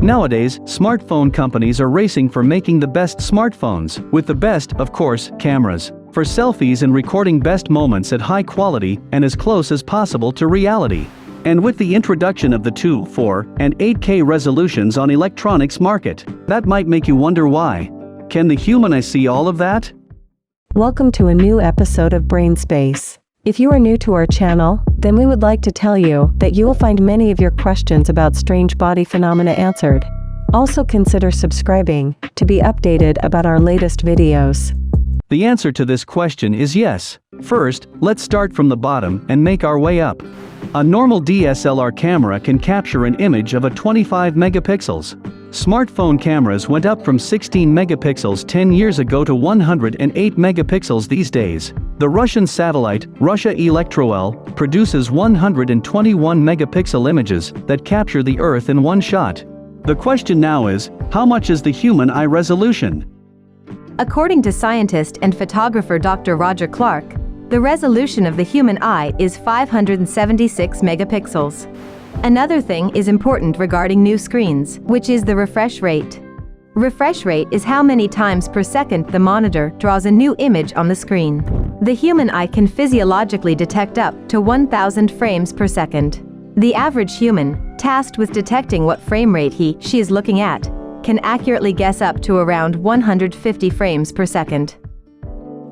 Nowadays, smartphone companies are racing for making the best smartphones, with the best, of course, cameras, for selfies and recording best moments at high quality and as close as possible to reality. And with the introduction of the 2, 4, and 8K resolutions on electronics market, that might make you wonder why. Can the human eye see all of that? Welcome to a new episode of BrainSpace. If you are new to our channel, then we would like to tell you that you will find many of your questions about strange body phenomena answered. Also consider subscribing to be updated about our latest videos. The answer to this question is yes. First, let's start from the bottom and make our way up. A normal DSLR camera can capture an image of 25 megapixels. Smartphone cameras went up from 16 megapixels 10 years ago to 108 megapixels these days. The Russian satellite, Russia Electroel, produces 121 megapixel images that capture the Earth in one shot. The question now is, how much is the human eye resolution? According to scientist and photographer Dr. Roger Clark, the resolution of the human eye is 576 megapixels. Another thing is important regarding new screens, which is the refresh rate. Refresh rate is how many times per second the monitor draws a new image on the screen. The human eye can physiologically detect up to 1000 frames per second. The average human, tasked with detecting what frame rate she is looking at, can accurately guess up to around 150 frames per second.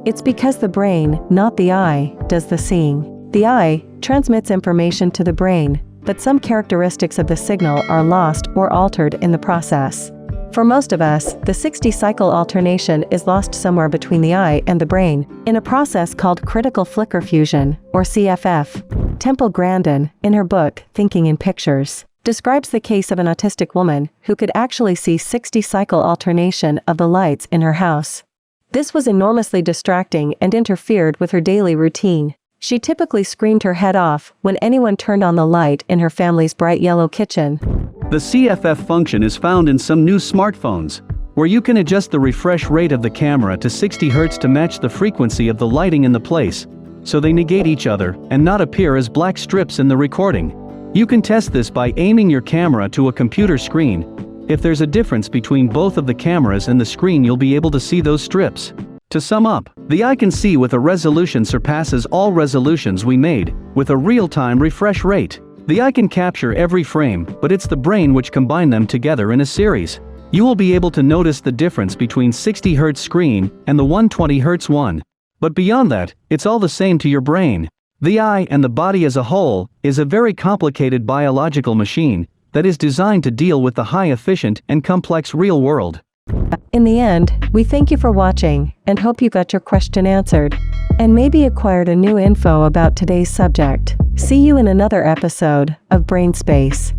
It's because the brain, not the eye, does the seeing. The eye transmits information to the brain, but some characteristics of the signal are lost or altered in the process. For most of us, the 60-cycle alternation is lost somewhere between the eye and the brain, in a process called critical flicker fusion, or CFF. Temple Grandin, in her book, Thinking in Pictures, describes the case of an autistic woman who could actually see 60-cycle alternation of the lights in her house. This was enormously distracting and interfered with her daily routine. She typically screamed her head off when anyone turned on the light in her family's bright yellow kitchen. The CFF function is found in some new smartphones, where you can adjust the refresh rate of the camera to 60 Hz to match the frequency of the lighting in the place, so they negate each other and not appear as black strips in the recording. You can test this by aiming your camera to a computer screen. If there's a difference between both of the cameras and the screen, you'll be able to see those strips. To sum up, the eye can see with a resolution surpasses all resolutions we made, with a real-time refresh rate. The eye can capture every frame, but it's the brain which combine them together in a series. You will be able to notice the difference between 60 Hz screen and the 120 Hz one. But beyond that, it's all the same to your brain. The eye and the body as a whole is a very complicated biological machine that is designed to deal with the high-efficient and complex real world. In the end, we thank you for watching and hope you got your question answered and maybe acquired a new info about today's subject. See you in another episode of BrainSpace.